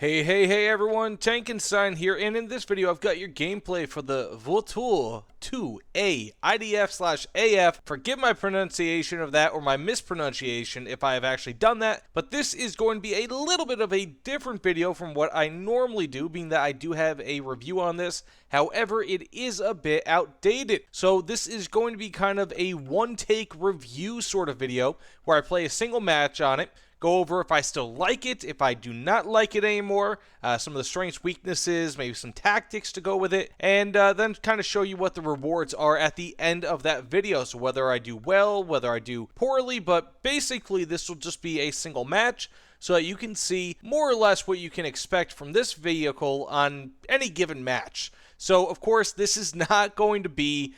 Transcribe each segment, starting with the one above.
Hey everyone, Tankenstein here, and in this video I've got your gameplay for the Vautour IIA IDF/AF. Forgive my pronunciation of that, or my mispronunciation if I have actually done that, but this is going to be a little bit of a different video from what I normally do, being that I do have a review on this. However, it is a bit outdated, so this is going to be kind of a one-take review sort of video where I play a single match on it, go over if I still like it, if I do not like it anymore, some of the strengths, weaknesses, maybe some tactics to go with it, and then kind of show you what the rewards are at the end of that video. So whether I do well, whether I do poorly, but basically this will just be a single match so that you can see more or less what you can expect from this vehicle on any given match. So of course this is not going to be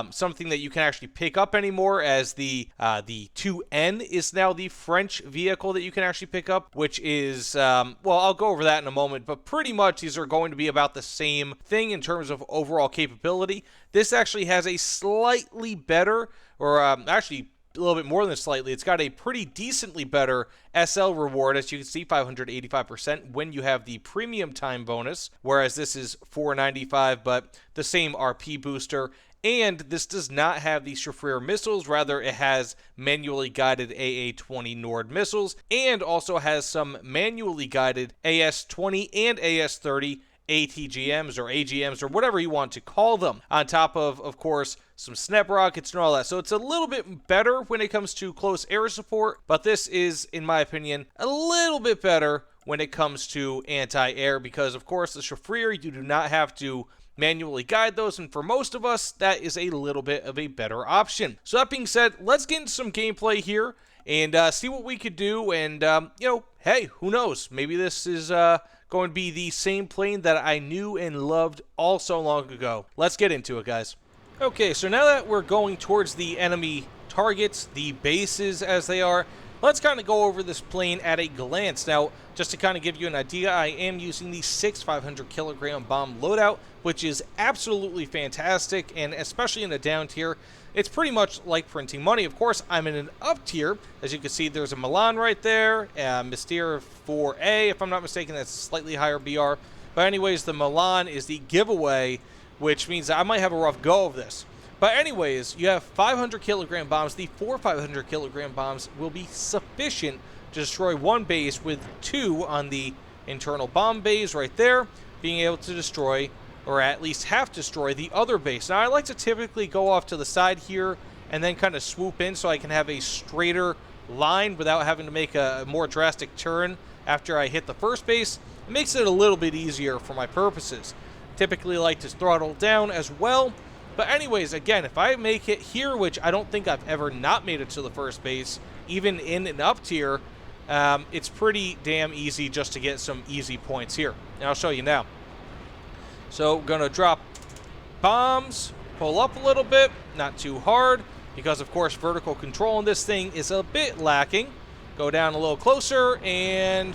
something that you can actually pick up anymore, as the IIN is now the French vehicle that you can actually pick up, which is, well, I'll go over that in a moment, but pretty much these are going to be about the same thing in terms of overall capability. This actually has a slightly better, or actually a little bit more than slightly, it's got a pretty decently better SL reward, as you can see, 585% when you have the premium time bonus, whereas this is 495, but the same RP booster. And this does not have the Chauffier missiles, rather it has manually guided AA-20 Nord missiles, and also has some manually guided AS-20 and AS-30 ATGMs or AGMs or whatever you want to call them, on top of course, some snap rockets and all that. So it's a little bit better when it comes to close air support, but this is, in my opinion, a little bit better when it comes to anti-air, because of course the Chauffier, you do not have to manually guide those, and for most of us that is a little bit of a better option. So that being said, let's get into some gameplay here and see what we could do, and you know, hey, who knows, maybe this is going to be the same plane that I knew and loved all so long ago. Let's get into it, guys. Okay, so now that we're going towards the enemy targets, the bases as they are, let's kind of go over this plane at a glance. Now, just to kind of give you an idea, I am using the 6 500-kilogram bomb loadout, which is absolutely fantastic, and especially in a down tier, it's pretty much like printing money. Of course, I'm in an up tier. As you can see, there's a Milan right there, Vautour IIA, if I'm not mistaken, that's slightly higher BR. But anyways, the Milan is the giveaway, which means that I might have a rough go of this. But anyways, you have 500-kilogram bombs. The 4 500-kilogram bombs will be sufficient to destroy one base, with 2 on the internal bomb bays right there, being able to destroy, or at least half destroy, the other base. Now, I like to typically go off to the side here and then kind of swoop in so I can have a straighter line without having to make a more drastic turn after I hit the first base. It makes it a little bit easier for my purposes. Typically like to throttle down as well. But anyways, again, if I make it here, which I don't think I've ever not made it to the first base, even in an up tier, it's pretty damn easy just to get some easy points here. And I'll show you now. So, gonna drop bombs, pull up a little bit, not too hard, because of course vertical control on this thing is a bit lacking. Go down a little closer, and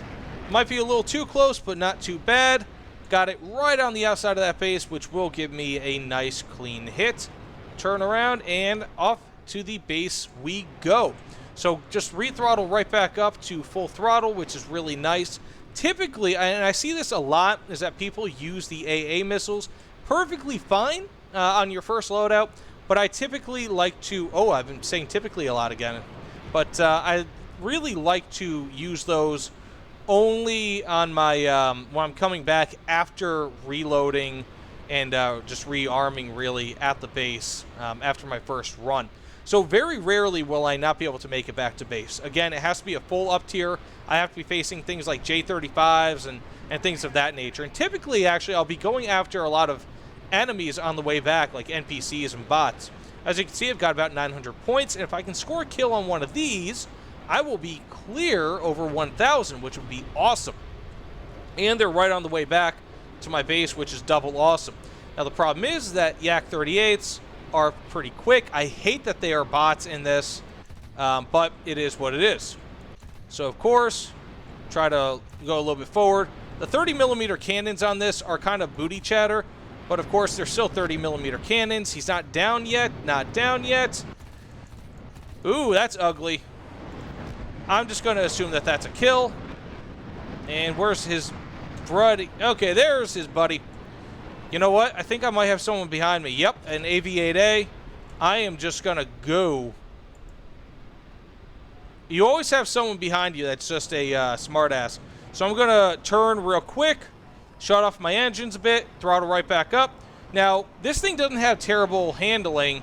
might be a little too close, but not too bad. Got it right on the outside of that base, which will give me a nice clean hit. Turn around, and off to the base we go. So just re-throttle right back up to full throttle, which is really nice. Typically, and I see this a lot, is that people use the AA missiles perfectly fine on your first loadout, but I typically like to, I've been saying typically a lot again, but I really like to use those only on my, when I'm coming back after reloading and just rearming really at the base after my first run. So very rarely will I not be able to make it back to base. Again, it has to be a full up tier. I have to be facing things like J35s and things of that nature. And typically, actually, I'll be going after a lot of enemies on the way back, like NPCs and bots. As you can see, I've got about 900 points, and if I can score a kill on one of these, I will be clear over 1,000, which would be awesome. And they're right on the way back to my base, which is double awesome. Now, the problem is that Yak 38s are pretty quick. I hate that they are bots in this, but it is what it is. So, of course, try to go a little bit forward. The 30mm cannons on this are kind of booty chatter, but of course, they're still 30mm cannons. He's not down yet. Not down yet. Ooh, that's ugly. I'm just going to assume that that's a kill. And where's his cruddy. Okay, there's his buddy. You know what? I think I might have someone behind me. Yep, an AV-8A. I am just going to go. You always have someone behind you that's just a smartass. So I'm going to turn real quick, shut off my engines a bit, throttle right back up. Now, this thing doesn't have terrible handling,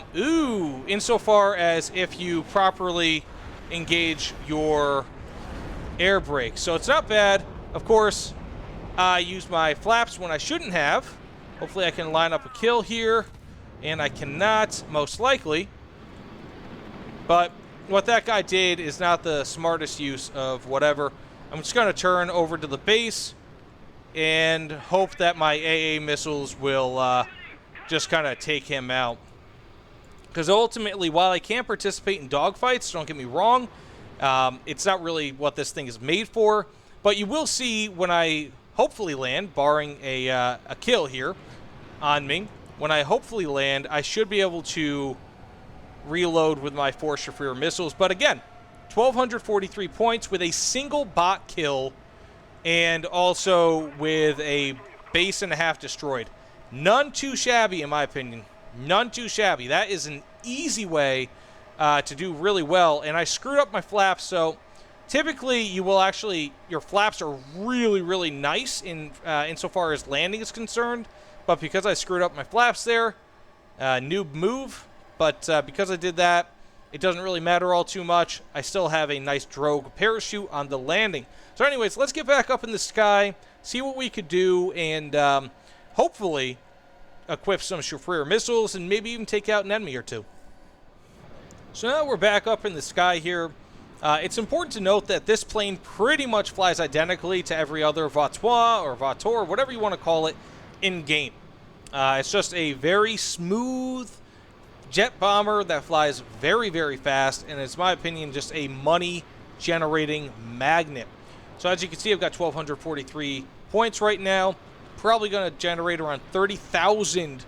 insofar as if you properly engage your air brake. So it's not bad. Of course, I use my flaps when I shouldn't have. Hopefully I can line up a kill here, and I cannot, most likely. But what that guy did is not the smartest use of whatever. I'm just going to turn over to the base and hope that my AA missiles will just kind of take him out. Because ultimately, while I can't participate in dogfights, don't get me wrong, it's not really what this thing is made for. But you will see when I hopefully land, barring a kill here on me, when I hopefully land, I should be able to reload with my 4 Shafrir missiles. But again, 1,243 points with a single bot kill and also with a base and a half destroyed. None too shabby, in my opinion. None too shabby. That is an easy way to do really well. And I screwed up my flaps, so typically you will actually, your flaps are really, really nice insofar as landing is concerned. But because I screwed up my flaps there, noob move. But because I did that, it doesn't really matter all too much. I still have a nice drogue parachute on the landing. So anyways, let's get back up in the sky, see what we could do, and hopefully equip some Shafrir missiles and maybe even take out an enemy or two. So now we're back up in the sky here. It's important to note that this plane pretty much flies identically to every other Vautour or Vautour, whatever you want to call it, in-game. It's just a very smooth jet bomber that flies very, very fast, and it's, in my opinion, just a money-generating magnet. So as you can see, I've got 1,243 points right now. Probably going to generate around 30,000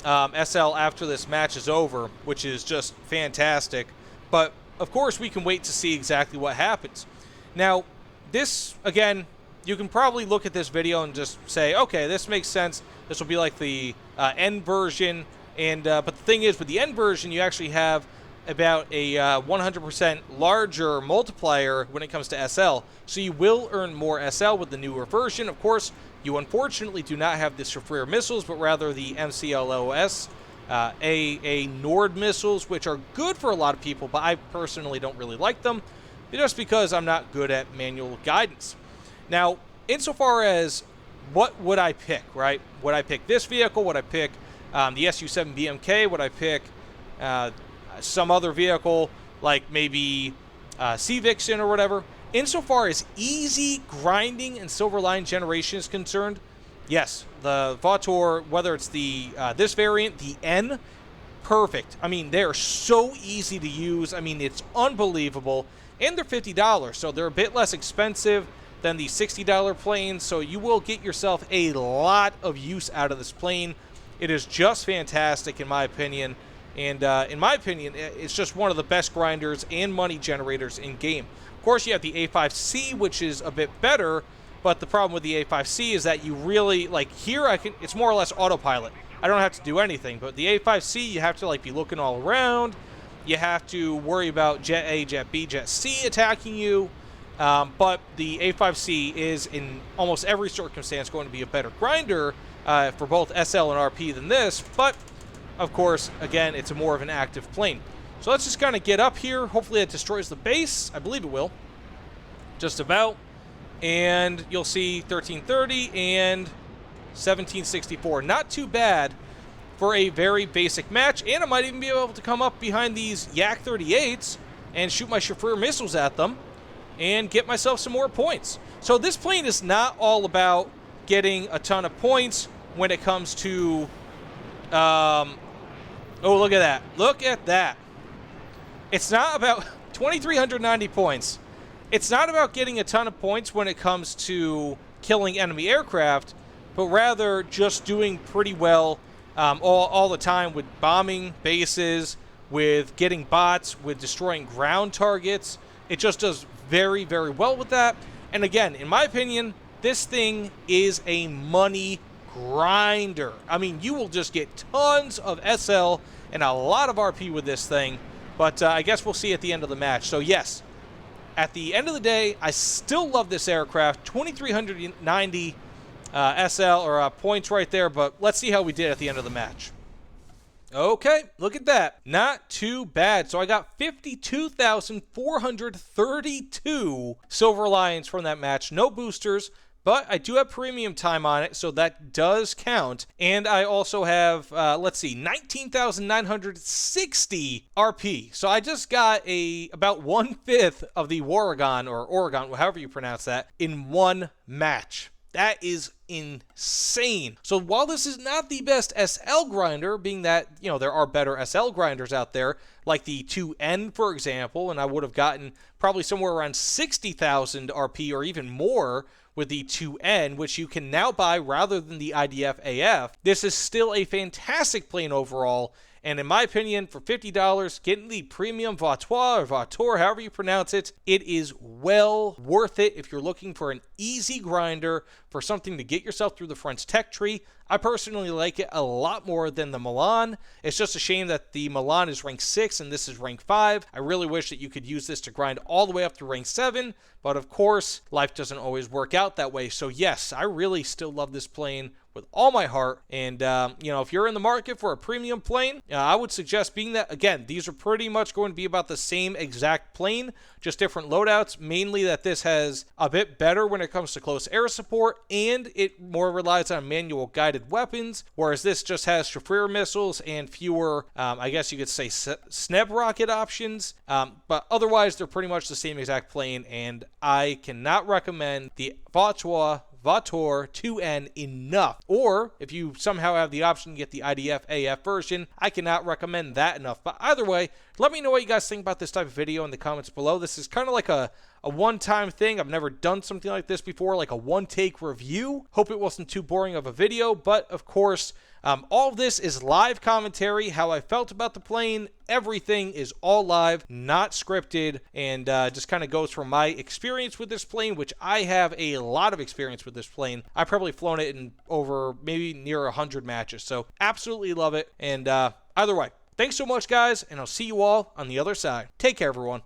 SL after this match is over, which is just fantastic. But, of course, we can wait to see exactly what happens. Now, this, again, you can probably look at this video and just say, okay, this makes sense. This will be like the N version. And but the thing is, with the N version, you actually have about a 100% larger multiplier when it comes to SL. So you will earn more SL with the newer version. Of course, you unfortunately do not have the Shafrir missiles, but rather the MCLOS AA Nord missiles, which are good for a lot of people, but I personally don't really like them, just because I'm not good at manual guidance. Now, insofar as what would I pick, right? Would I pick this vehicle? Would I pick the SU-7 BMK? Would I pick some other vehicle like maybe C-Vixen or whatever? Insofar as easy grinding and silver line generation is concerned, yes, the Vautour, whether it's the this variant, the N, perfect. I mean, they're so easy to use. I mean, it's unbelievable. And they're $50, so they're a bit less expensive than the $60 planes, so you will get yourself a lot of use out of this plane. It is just fantastic, in my opinion. And in my opinion, it's just one of the best grinders and money generators in game. Of course, you have the A5C, which is a bit better, but the problem with the A5C is that you really, like here, it's more or less autopilot. I don't have to do anything, but the A5C, you have to like be looking all around. You have to worry about Jet A, Jet B, Jet C attacking you. But the A5C is, in almost every circumstance, going to be a better grinder for both SL and RP than this. But, of course, again, it's more of an active plane. So let's just kind of get up here. Hopefully it destroys the base. I believe it will. Just about. And you'll see 1330 and 1764. Not too bad for a very basic match. And I might even be able to come up behind these Yak 38s and shoot my Shafrir missiles at them and get myself some more points. So this plane is not all about getting a ton of points when it comes to... oh, look at that. Look at that. It's not about 2,390 points. It's not about getting a ton of points when it comes to killing enemy aircraft, but rather just doing pretty well all the time with bombing bases, with getting bots, with destroying ground targets. It just does very, very well with that. And again, in my opinion, This thing is a money grinder. I mean, you will just get tons of SL and a lot of RP with this thing, but I guess we'll see at the end of the match. So yes, at the end of the day, I still love this aircraft. 2,390 SL or points right there, but let's see how we did at the end of the match. Okay, look at that. Not too bad. So I got 52,432 Silver Lions from that match. No boosters, but I do have premium time on it, so that does count. And I also have, let's see, 19,960 RP. So I just got about 1/5 of the Oregon, or Oregon, however you pronounce that, in one match. That is insane. So while this is not the best SL grinder, being that, you know, there are better SL grinders out there, like the 2N, for example, and I would have gotten probably somewhere around 60,000 RP or even more with the 2N, which you can now buy rather than the IDF AF. This is still a fantastic plane overall. And in my opinion, for $50, getting the premium Vautour or Vautour, however you pronounce it, it is well worth it if you're looking for an easy grinder, for something to get yourself through the French tech tree. I personally like it a lot more than the Milan. It's just a shame that the Milan is rank 6 and this is rank 5. I really wish that you could use this to grind all the way up to rank 7, but of course, life doesn't always work out that way. So yes, I really still love this plane with all my heart. And, you know, if you're in the market for a premium plane, I would suggest, being that, again, these are pretty much going to be about the same exact plane, just different loadouts, mainly that this has a bit better when it comes to close air support, and it more relies on manual guided weapons, whereas this just has Chauffer missiles and fewer, I guess you could say, SNEB rocket options. But otherwise, they're pretty much the same exact plane, and I cannot recommend the Vautour IIN enough. Or if you somehow have the option to get the IDF AF version, I cannot recommend that enough. But either way, let me know what you guys think about this type of video in the comments below. This is kind of like a one-time thing. I've never done something like this before, like a one-take review. Hope it wasn't too boring of a video, but of course, all of this is live commentary. How I felt about the plane, everything is all live, not scripted, and just kind of goes from my experience with this plane, which I have a lot of experience with this plane. I've probably flown it in over maybe near 100 matches, so absolutely love it. And either way, thanks so much, guys, and I'll see you all on the other side. Take care, everyone.